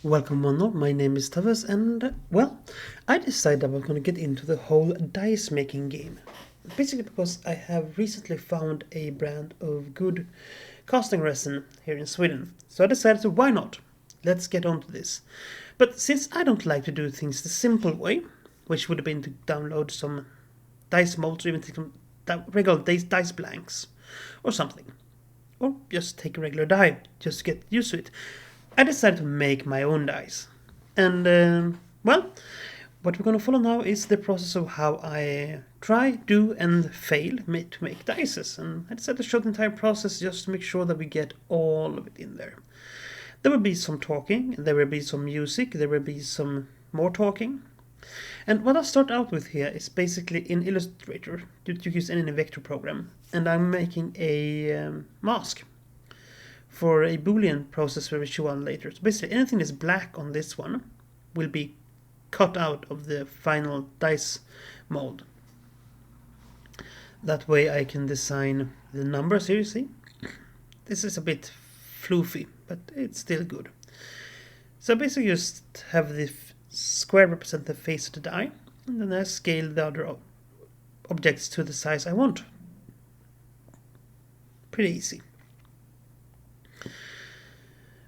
Welcome one more, my name is Tawess, and well, I decided I was going to get into the whole dice making game. Basically because I have recently found a brand of good casting resin here in Sweden. So I decided to, why not? Let's get on to this. But since I don't like to do things the simple way, which would have been to download some dice molds or even take some regular dice blanks or something, or just take a regular die just to get used to it, I decided to make my own dice. And, well, what we're going to follow now is the process of how I try, do, and fail to make dices. And I decided to show the entire process just to make sure that we get all of it in there. There will be some talking, there will be some music, there will be some more talking. And what I'll start out with here is basically in Illustrator. You use any vector program. And I'm making a mask for a Boolean process where we show on later. So basically anything that's black on this one will be cut out of the final dice mold. That way I can design the numbers here, you see. This is a bit floofy, but it's still good. So basically just have the square represent the face of the die, and then I scale the other objects to the size I want. Pretty easy.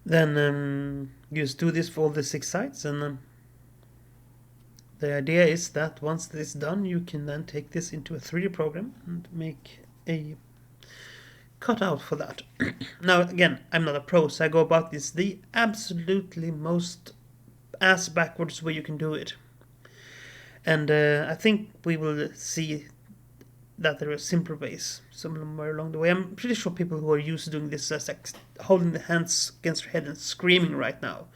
Then just do this for all the 6 sides, and the idea is that once this is done, you can then take this into a 3D program and make a cutout for that. Now again, I'm not a pro, so I go about this the absolutely most ass backwards way you can do it. And I think we will see that there are simpler ways somewhere along the way. I'm pretty sure people who are used to doing this as like holding the hands against their head and screaming right now.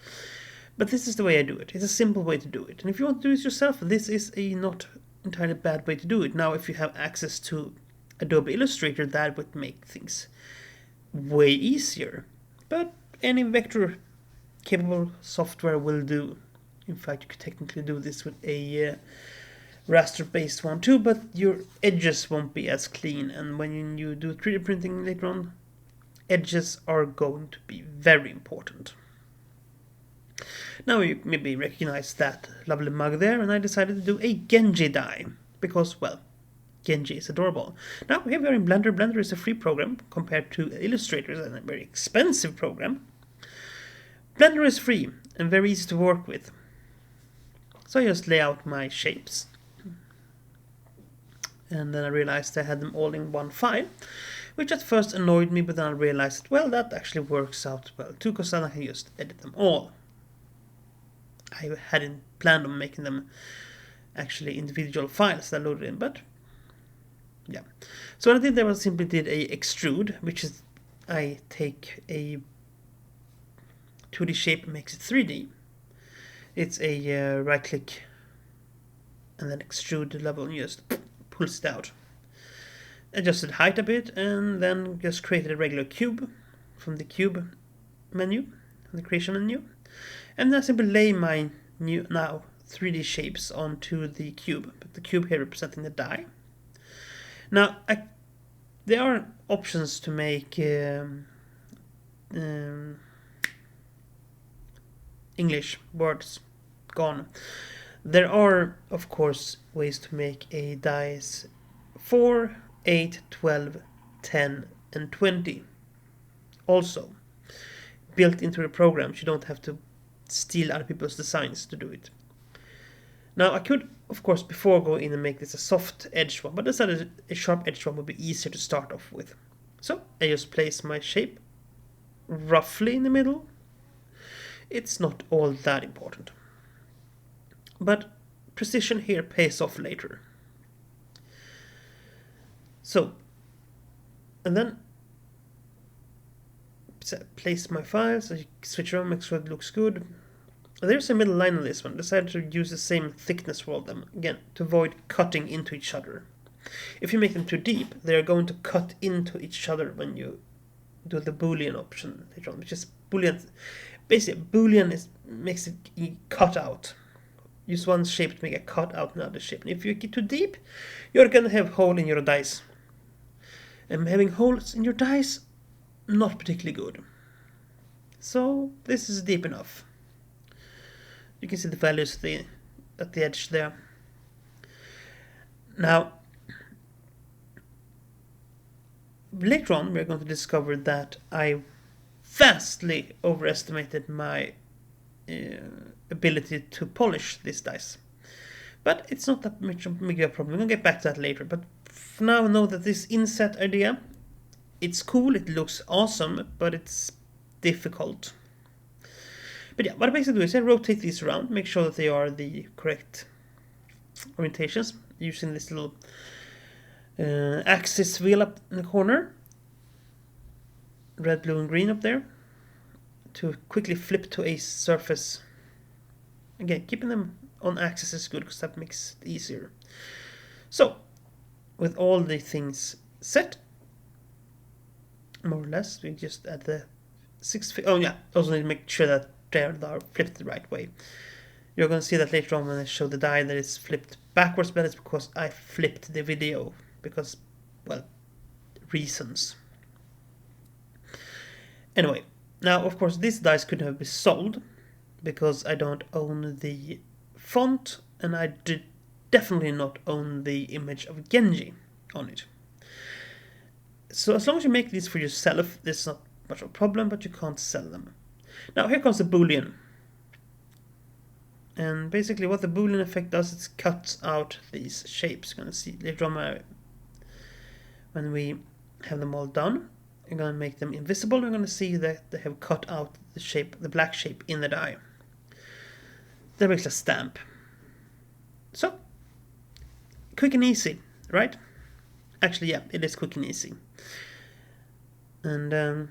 But this is the way I do it. It's a simple way to do it. And if you want to do it yourself, this is a not entirely bad way to do it. Now, if you have access to Adobe Illustrator, that would make things way easier. But any vector capable software will do. In fact, you could technically do this with a raster-based one too, but your edges won't be as clean, and when you do 3D printing later on, edges are going to be very important. Now you maybe recognize that lovely mug there, and I decided to do a Genji die, because, well, Genji is adorable. Now here we are in Blender. Blender is a free program compared to Illustrator, it's a very expensive program. Blender is free and very easy to work with. So I just lay out my shapes. And then I realized I had them all in one file, which at first annoyed me, but then I realized, well, that actually works out well too, because then I can just edit them all. I hadn't planned on making them actually individual files that I loaded in, but yeah. So what I did there was simply did a extrude, which is I take a 2D shape and makes it 3D. It's a right click and then extrude the level and just pulls it out. Adjusted height a bit, and then just created a regular cube from the cube menu, the creation menu, and then I simply lay my new now 3D shapes onto the cube, but the cube here representing the die. Now there are options to make English words gone. There are, of course, ways to make a dice 4, 8, 12, 10, and 20. Also, built into the programs, you don't have to steal other people's designs to do it. Now, I could, of course, before go in and make this a soft edged one, but I decided a sharp edged one would be easier to start off with. So, I just place my shape roughly in the middle. It's not all that important. But precision here pays off later. So, and then place my files, I switch around, make sure it looks good. There's a middle line on this one. Decided to use the same thickness for all of them, again, to avoid cutting into each other. If you make them too deep, they're going to cut into each other when you do the Boolean option later on, which is Boolean. Basically, Boolean makes it cut out. Use one shape to make a cut out another shape. And if you get too deep, you're gonna have hole in your dice. And having holes in your dice not particularly good. So this is deep enough. You can see the values at the edge there. Now, later on we're going to discover that I vastly overestimated my ability to polish these dice. But it's not that much of a problem. We're going to get back to that later. But for now, know that this inset idea, it's cool, it looks awesome, but it's difficult. But yeah, what I basically do is I rotate these around, make sure that they are the correct orientations, using this little axis wheel up in the corner, red, blue, and green up there, to quickly flip to a surface. Again, keeping them on axis is good because that makes it easier. So, with all the things set, more or less, we just add the 6 feet. Oh yeah, also need to make sure that they are flipped the right way. You're going to see that later on when I show the die that it's flipped backwards, but it's because I flipped the video because, well, reasons. Anyway, now of course these dice couldn't have been sold because I don't own the font and I did definitely not own the image of Genji on it. So as long as you make these for yourself, this is not much of a problem, but you can't sell them. Now here comes the Boolean. And basically what the Boolean effect does is it cuts out these shapes. You're going to see later on when we have them all done. You're going to make them invisible. You're going to see that they have cut out the shape, the black shape in the die. That makes a stamp. So, quick and easy, right? Actually, yeah, it is quick and easy. And,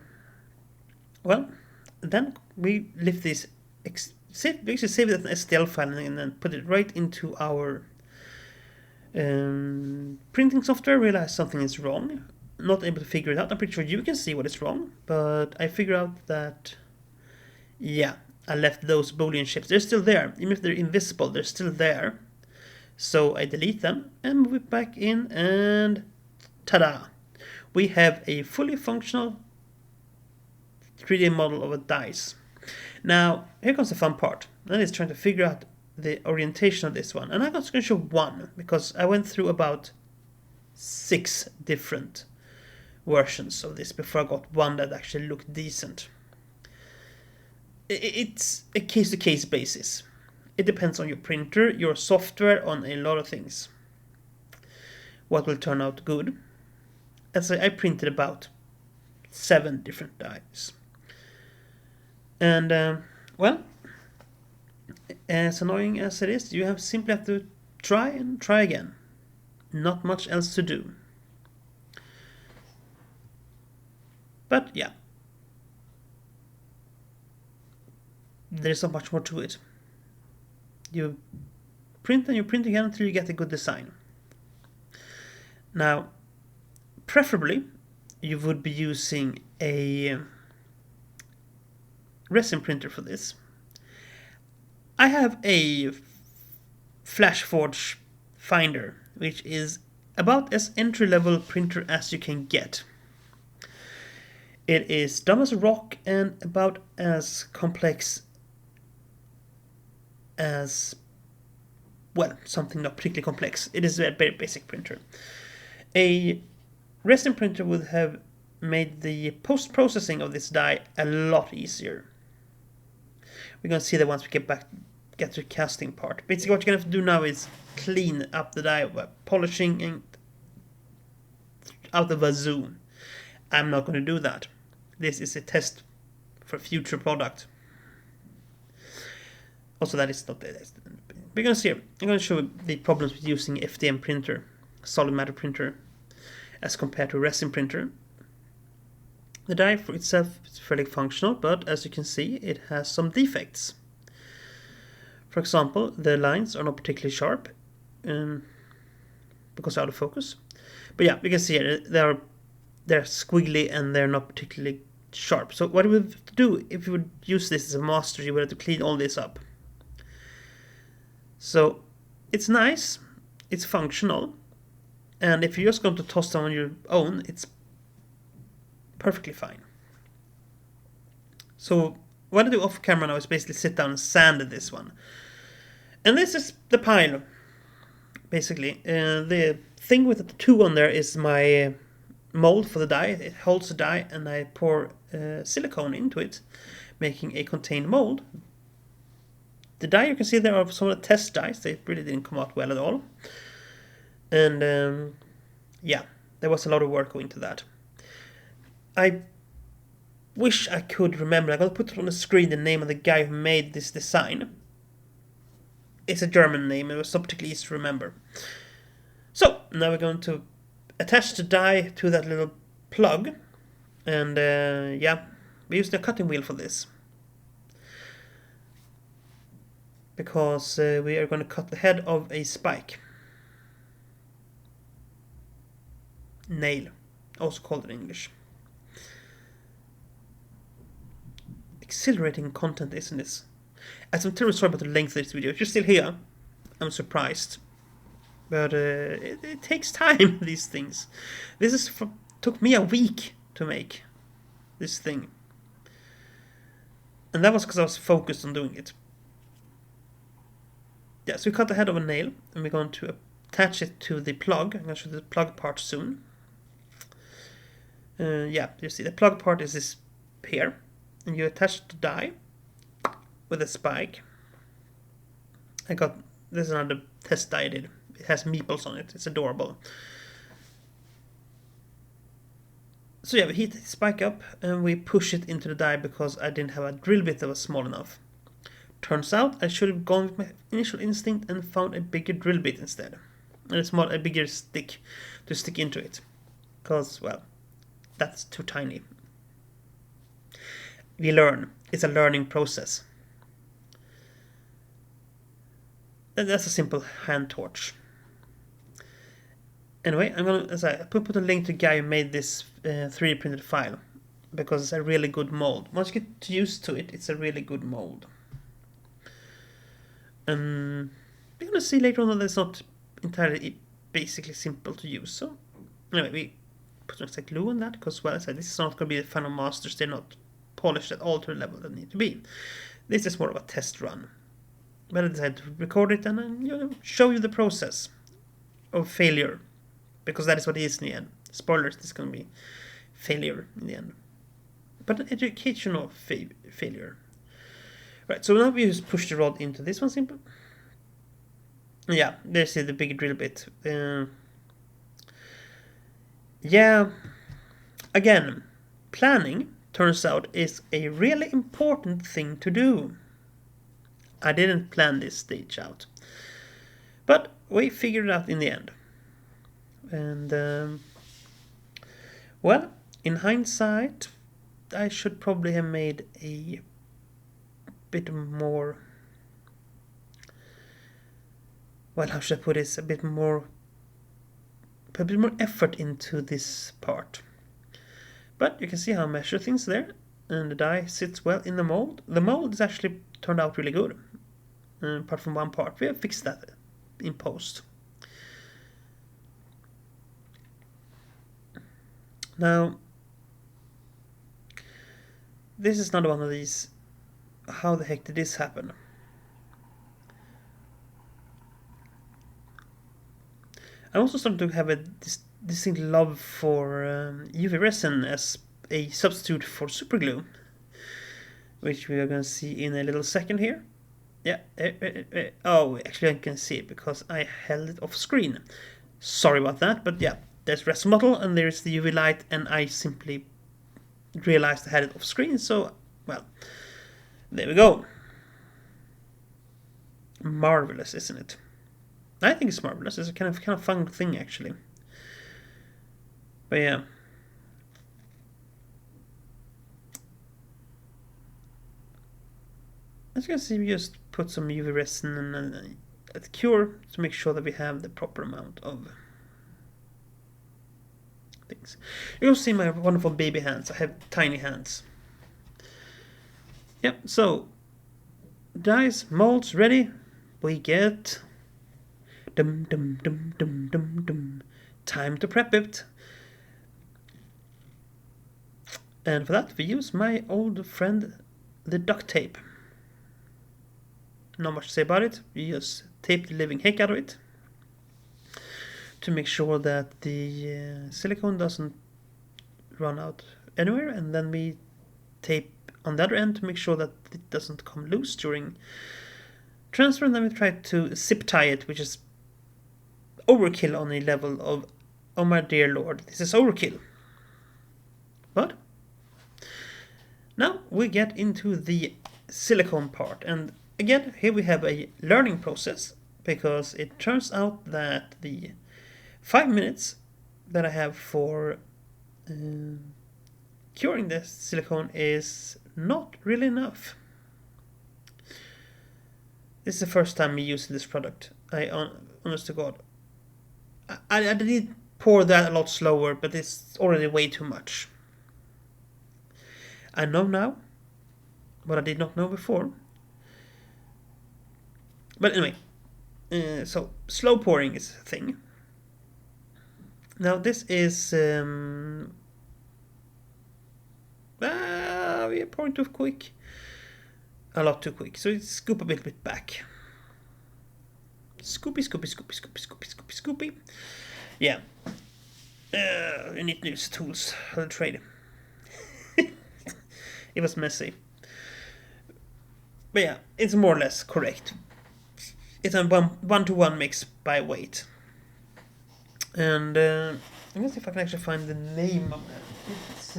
well, then we lift this, we actually save it as an STL file and then put it right into our printing software. Realize something is wrong. Not able to figure it out. I'm pretty sure you can see what is wrong, but I figure out that, yeah, I left those Boolean shapes. They're still there. Even if they're invisible, they're still there. So I delete them and move it back in, and ta-da! We have a fully functional 3D model of a dice. Now, here comes the fun part. That is trying to figure out the orientation of this one. And I'm just going to show one, because I went through about 6 different versions of this before I got one that actually looked decent. It's a case-to-case basis. It depends on your printer, your software, on a lot of things. What will turn out good? As I printed about 7 different dies. And, well, as annoying as it is, you simply have to try and try again. Not much else to do. But, yeah. There's not much more to it. You print and you print again until you get a good design. Now, preferably, you would be using a resin printer for this. I have a FlashForge Finder, which is about as entry-level printer as you can get. It is dumb as a rock and about as complex as, well, something not particularly complex. It is a very basic printer. A resin printer would have made the post-processing of this die a lot easier. We're going to see that once we get to the casting part. Basically what you're going to have to do now is clean up the die by polishing and out the wazoo. I'm not going to do that. This is a test for future product. Also, that is not the test. We're going to see. I'm going to show the problems with using FDM printer, solid matter printer, as compared to a resin printer. The die for itself is fairly functional, but as you can see, it has some defects. For example, the lines are not particularly sharp because they're out of focus. But yeah, you can see here they're squiggly and they're not particularly sharp. So what we would do if you would use this as a master, you would have to clean all this up. So it's nice, it's functional, and if you're just going to toss them on your own, it's perfectly fine. So what I do off camera now is basically sit down and sand this one. And this is the pile, basically. The thing with the 2 on there is my mold for the die. It holds the die, and I pour silicone into it, making a contained mold. The die, you can see there are some of the test dies. They really didn't come out well at all. And yeah, there was a lot of work going into that. I wish I could remember. I'm going to put it on the screen, the name of the guy who made this design. It's a German name. It was not particularly easy to remember. So, now we're going to attach the die to that little plug. And yeah, we used a cutting wheel for this. Because we are going to cut the head of a spike. Nail, also called in English. Exhilarating content, isn't this? I'm terribly sorry about the length of this video. If you're still here, I'm surprised. But it takes time, these things. This took me a week to make this thing. And that was because I was focused on doing it. Yeah, so we cut the head of a nail, and we're going to attach it to the plug. I'm going to show the plug part soon. Yeah, you see the plug part is this here. And you attach the die with a spike. This is another test die I did. It has meeples on it. It's adorable. So yeah, we heat the spike up and we push it into the die because I didn't have a drill bit that was small enough. Turns out I should have gone with my initial instinct and found a bigger drill bit instead. And a bigger stick to stick into it. Because, well, that's too tiny. We learn. It's a learning process. And that's a simple hand torch. Anyway, I'm gonna, as I put a link to the guy who made this 3D printed file because it's a really good mold. Once you get used to it, it's a really good mold. You're gonna see later on that it's not entirely basically simple to use. So anyway, we put some extra glue on that because, well, I said this is not gonna be the final masters. They're not polished at all to the level they need to be. This is more of a test run. But I decided to record it and show you the process of failure. Because that is what it is in the end. Spoilers, this is going to be failure in the end. But an educational failure. Right, so now we just push the rod into this one simple. Yeah, there's the big drill bit. Yeah, again, planning, turns out, is a really important thing to do. I didn't plan this stage out. But we figured it out in the end. And, well, in hindsight, I should probably have made a bit more, well, how should I put this, a bit more effort into this part. But you can see how I measure things there, and the die sits well in the mold. The mold is actually turned out really good, apart from one part. We have fixed that in post. Now, this is another one of these, how the heck did this happen? I also started to have a distinct love for UV resin as a substitute for superglue, which we are going to see in a little second here. Yeah, oh, actually I can see it because I held it off screen. Sorry about that, but yeah. There's resin bottle and there's the UV light, and I simply realized I had it off screen, so, well, there we go. Marvelous, isn't it? I think it's marvelous. It's a kind of fun thing, actually. But yeah. As you can see, we just put some UV resin and a cure to make sure that we have the proper amount of things. You'll see my wonderful baby hands. I have tiny hands. Yep, so dies, molds ready. We get time to prep it. And for that we use my old friend the duct tape. Not much to say about it. You just tape the living heck out of it to make sure that the silicone doesn't run out anywhere, and then we tape on the other end to make sure that it doesn't come loose during transfer, and then we try to zip tie it, which is overkill on a level of, oh my dear lord, this is overkill. But now we get into the silicone part, and again here we have a learning process, because it turns out that the 5 minutes that I have for curing the silicone is not really enough. This is the first time we use this product. Honest to God, I did pour that a lot slower, but it's already way too much. I know now what I did not know before. But anyway, so slow pouring is a thing. Now this is we are pouring too quick, a lot too quick. So it's scoop a bit back. Scoopy, scoopy, scoopy, scoopy, scoopy, scoopy, scoopy. Yeah. You need to use tools for the trade. It was messy. But yeah, it's more or less correct. It's a 1-to-1 mix by weight. And I'm gonna see if I can actually find the name of it. It's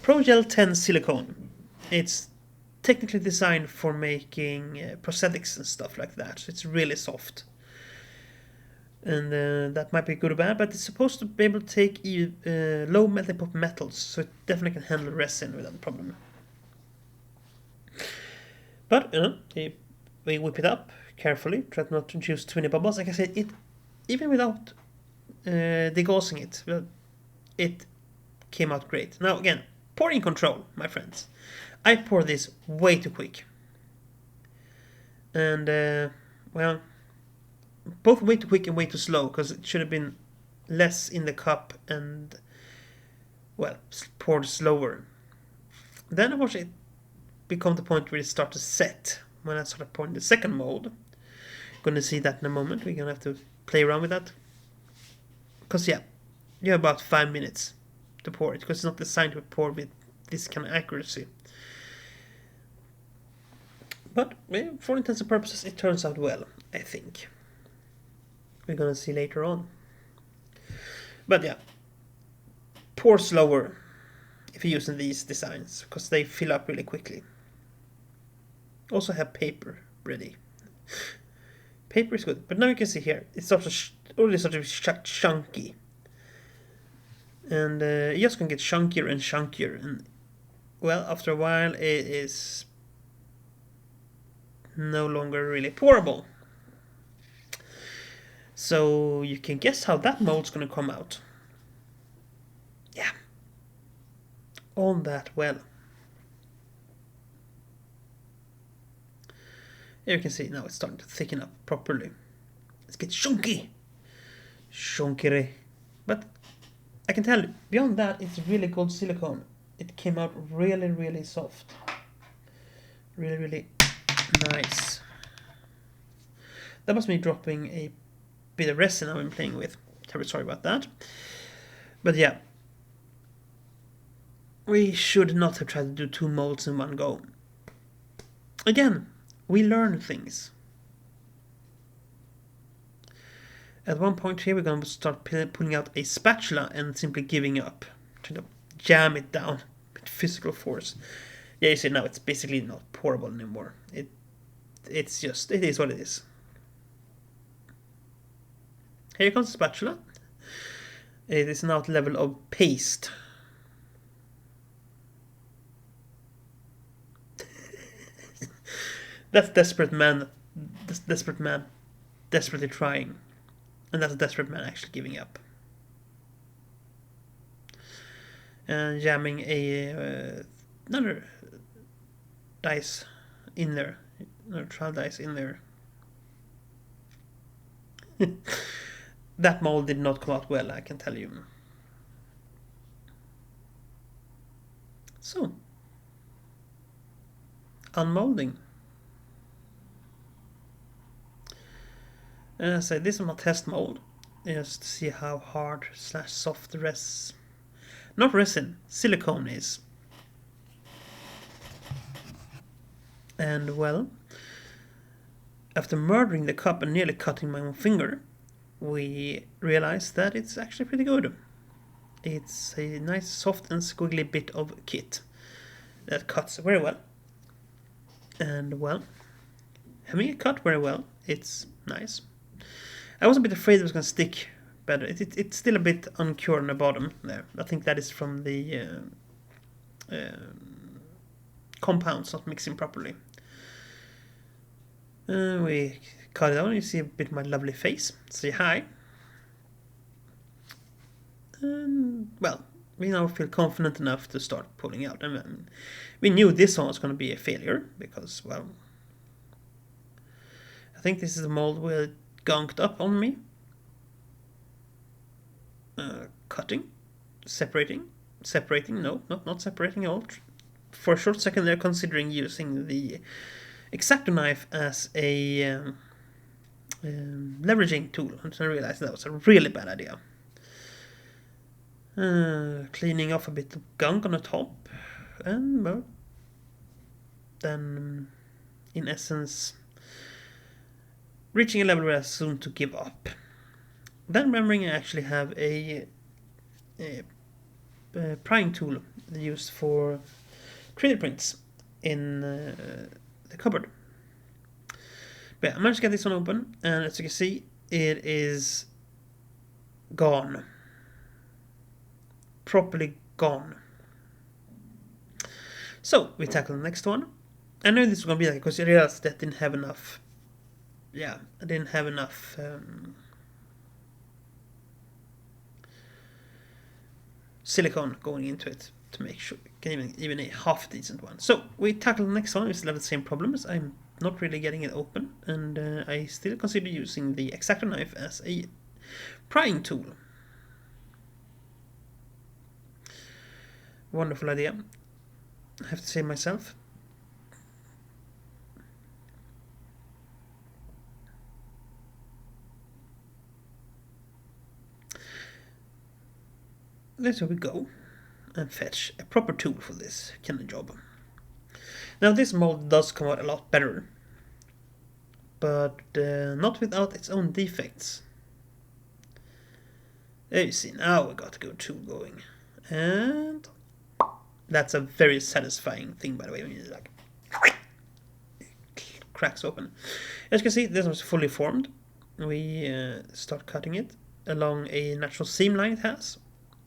Progel 10 Silicone. It's technically designed for making prosthetics and stuff like that. So it's really soft. And that might be good or bad, but it's supposed to be able to take low melting point metals, so it definitely can handle resin without a problem. But we whip it up carefully, try not to introduce too many bubbles. Like I said, even without degaussing it came out great. Now again, pouring control, my friends. I pour this way too quick, and well, both way too quick and way too slow, because it should have been less in the cup and, well, poured slower. Then of course it became the point where it started to set when I started pouring the second mold. Gonna see that in a moment. We're gonna have to play around with that, because yeah, you have about 5 minutes to pour it, because it's not designed to pour with this kind of accuracy. But for intents and purposes, it turns out well, I think. We're gonna see later on. But yeah, pour slower if you're using these designs, because they fill up really quickly. Also have paper ready. Paper is good, but now you can see here it's already sort of chunky, and it just can get chunkier and chunkier, and well, after a while it is no longer really pourable. So you can guess how that mold's going to come out. Yeah. On that well. Here you can see now it's starting to thicken up properly. Let's get chunky. Chunky. But I can tell you, beyond that, it's really good silicone. It came out really, really soft. Really, really nice. That was me dropping a bit of resin I've been playing with. Terribly sorry about that. But yeah, we should not have tried to do 2 molds in one go. Again, we learn things. At one point here, we're going to start pulling out a spatula and simply giving up, trying to jam it down with physical force. Yeah, you see now it's basically not pourable anymore. It is what it is. Here comes the spatula. It is now at the level of paste. That's desperate man desperately trying. And that's a desperate man actually giving up. And jamming another dice in there. Another trial dice in there. That mold did not come out well, I can tell you. So, unmolding. So this is my test mold, just to see how hard / soft the not resin, silicone is. And well, after murdering the cup and nearly cutting my own finger, we realized that it's actually pretty good. It's a nice soft and squiggly bit of kit that cuts very well. And well, having it cut very well, it's nice. I was a bit afraid it was going to stick better. It's still a bit uncured on the bottom there. I think that is from the compounds not mixing properly. We cut it out. You see a bit of my lovely face. Say hi. And well, we now feel confident enough to start pulling out. And we knew this one was going to be a failure because, well, I think this is the mold where it gunked up on me. Cutting, separating, no, not separating at all. For a short second there, considering using the X-Acto knife as a leveraging tool, until I realized that was a really bad idea. Cleaning off a bit of gunk on the top, and well, then in essence reaching a level where I was soon to give up. Then remembering I actually have a prying tool used for 3D prints in the cupboard. But yeah, I managed to get this one open, and as you can see, it is gone. Properly gone. So we tackle the next one. I know this is going to be like, because I realized that I didn't have enough. Yeah, I didn't have enough silicone going into it to make sure even a half decent one. So we tackle the next one. We still have the same problems. I'm not really getting it open, and I still consider using the X-Acto knife as a prying tool. Wonderful idea, I have to say myself. That's where we go and fetch a proper tool for this kind of job. Now this mold does come out a lot better, but not without its own defects. There you see, now we got a good tool going, and that's a very satisfying thing, by the way, when you like it cracks open. As you can see, this was fully formed. We start cutting it along a natural seam line it has,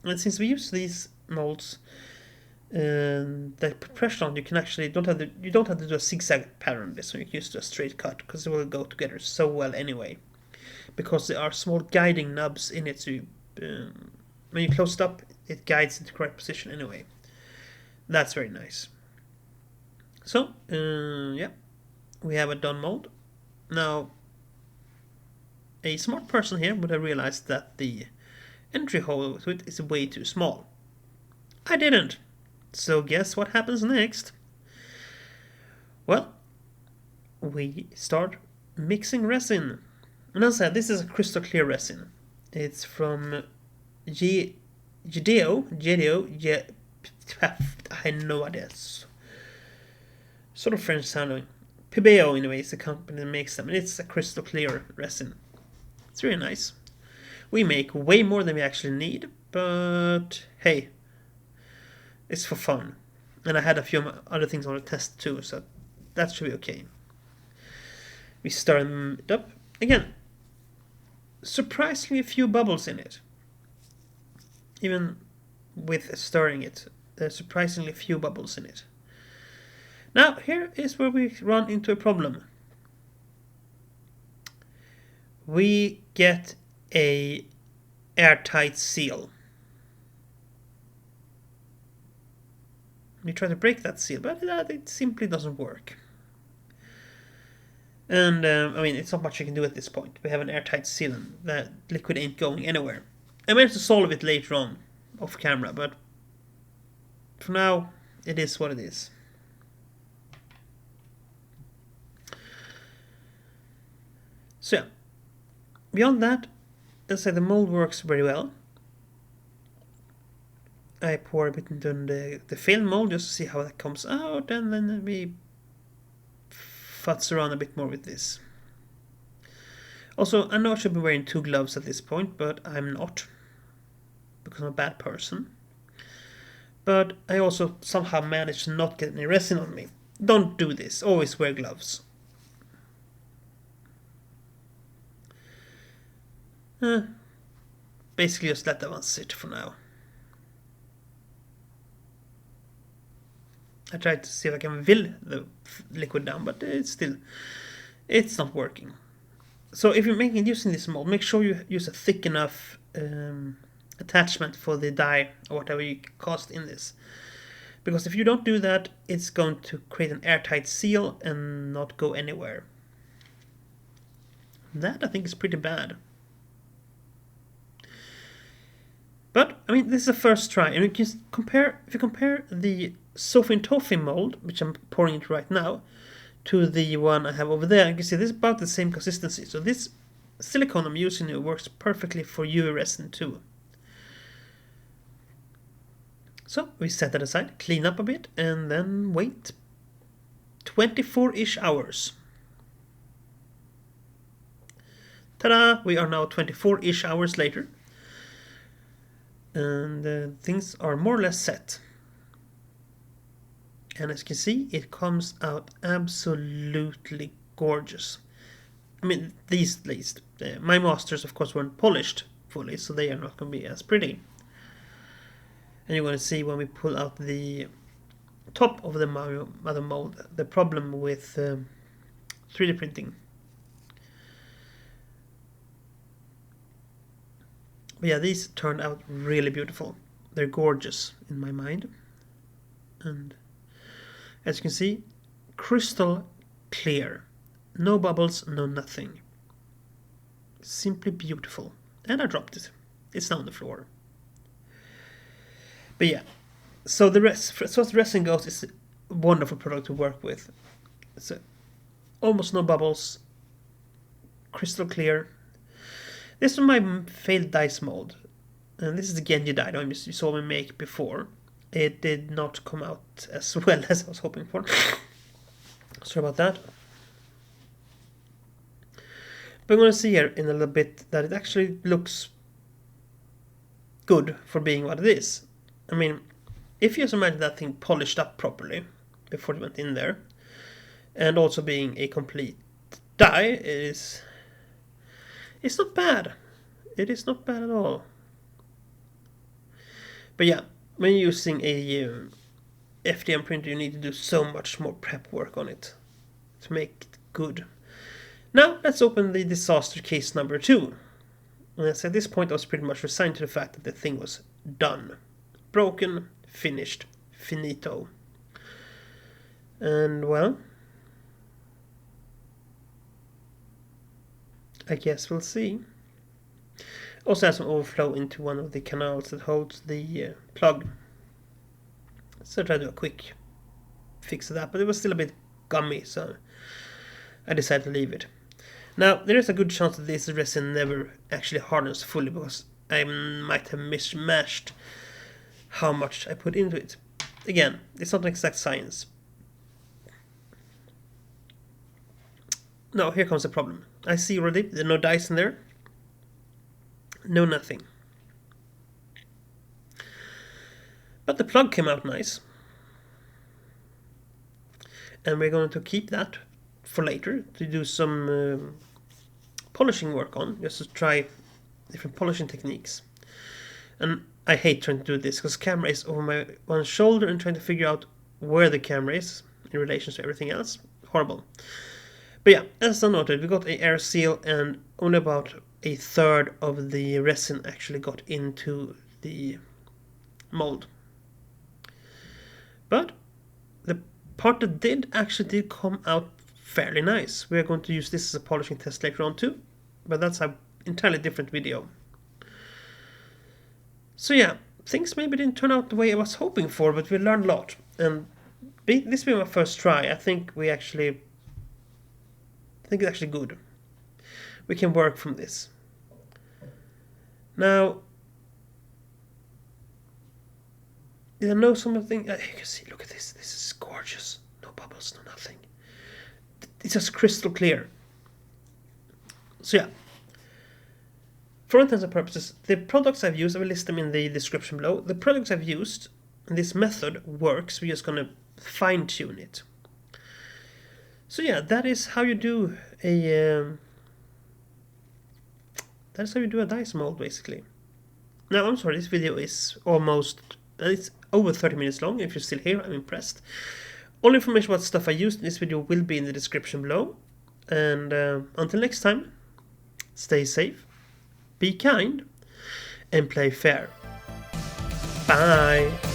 and since we use these molds that put pressure on, you can actually don't have to do a zigzag pattern. This one you can use a straight cut because it will go together so well anyway, because there are small guiding nubs in it. So when you close it up, it guides into the correct position anyway. That's very nice. So yeah, we have a done mold. Now a smart person here would have realized that the entry hole to it is way too small. I didn't. So guess what happens next? Well, we start mixing resin. And as I said, this is a crystal clear resin. It's from Gede. I had no idea. Sort of French sounding. Pibeo, in a way, is the company that makes them. And it's a crystal clear resin. It's really nice. We make way more than we actually need, but hey, it's for fun. And I had a few other things on the test too, so that should be okay. We stir it up. Again, surprisingly few bubbles in it. Even with stirring it, there's surprisingly few bubbles in it. Now, here is where we run into a problem. We get a airtight seal. We try to break that seal, but it simply doesn't work. And I mean, it's not much you can do at this point. We have an airtight seal, and that liquid ain't going anywhere. I managed to solve it later on, off camera, but for now, it is what it is. So yeah, beyond that, let's say the mold works very well. I pour a bit into the film mold just to see how that comes out, and then we futz around a bit more with this. Also, I know I should be wearing 2 gloves at this point, but I'm not, because I'm a bad person. But I also somehow managed to not get any resin on me. Don't do this, always wear gloves. Basically just let that one sit for now. I tried to see if I can will the liquid down, but it's not working. So if you're using this mold, make sure you use a thick enough attachment for the dye or whatever you cast in this. Because if you don't do that, it's going to create an airtight seal and not go anywhere. That I think is pretty bad. But I mean, this is a first try, and if you compare the Sophie Toffiee mold, which I'm pouring into right now, to the one I have over there, you can see this is about the same consistency. So this silicone I'm using here works perfectly for UV resin too. So we set that aside, clean up a bit, and then wait 24-ish hours. Ta-da! We are now 24-ish hours later. And things are more or less set. And as you can see, it comes out absolutely gorgeous. I mean, these at least. My masters, of course, weren't polished fully, so they are not going to be as pretty. And you're going to see when we pull out the top of the mother mold, the problem with 3D printing. But yeah, these turned out really beautiful. They're gorgeous in my mind. And as you can see, crystal clear. No bubbles, no nothing. Simply beautiful. And I dropped it. It's now on the floor. But yeah, so as the resin goes, it's a wonderful product to work with. It's almost no bubbles, crystal clear. This is my failed dice mold, and this is the Gede die you saw me make before. It did not come out as well as I was hoping for. Sorry about that. But I'm going to see here in a little bit that it actually looks good for being what it is. I mean, if you just imagine that thing polished up properly before it went in there, and also being a complete die, it's not bad. It is not bad at all. But yeah, when you're using a FDM printer, you need to do so much more prep work on it to make it good. Now, let's open the disaster case number 2. And at this point, I was pretty much resigned to the fact that the thing was done. Broken, finished, finito. And, well, I guess we'll see. Also has some overflow into one of the canals that holds the plug. So I tried to do a quick fix of that, but it was still a bit gummy, so I decided to leave it. Now, there is a good chance that this resin never actually hardens fully, because I might have mismatched how much I put into it. Again, it's not an exact science. Now, here comes the problem. I see already there are no dice in there. No nothing. But the plug came out nice. And we're going to keep that for later to do some polishing work on, just to try different polishing techniques. And I hate trying to do this because the camera is over my one shoulder and trying to figure out where the camera is in relation to everything else. Horrible. But yeah, as I noted, we got an air seal and only about a third of the resin actually got into the mold. But the part that did come out fairly nice. We are going to use this as a polishing test later on too, but that's an entirely different video. So yeah, things maybe didn't turn out the way I was hoping for, but we learned a lot. And this being my first try, I think it's actually good. we can work from this. Now, did I know something? You can see, look at this. This is gorgeous. No bubbles, no nothing. It's just crystal clear. So yeah. For all intents and purposes, the products I've used, I will list them in the description below. The products I've used, and this method works. We're just going to fine tune it. So yeah, that is how you do a dice mold, basically. Now, I'm sorry, this video is it's over 30 minutes long. If you're still here, I'm impressed. All information about stuff I used in this video will be in the description below. And until next time, stay safe, be kind, and play fair. Bye!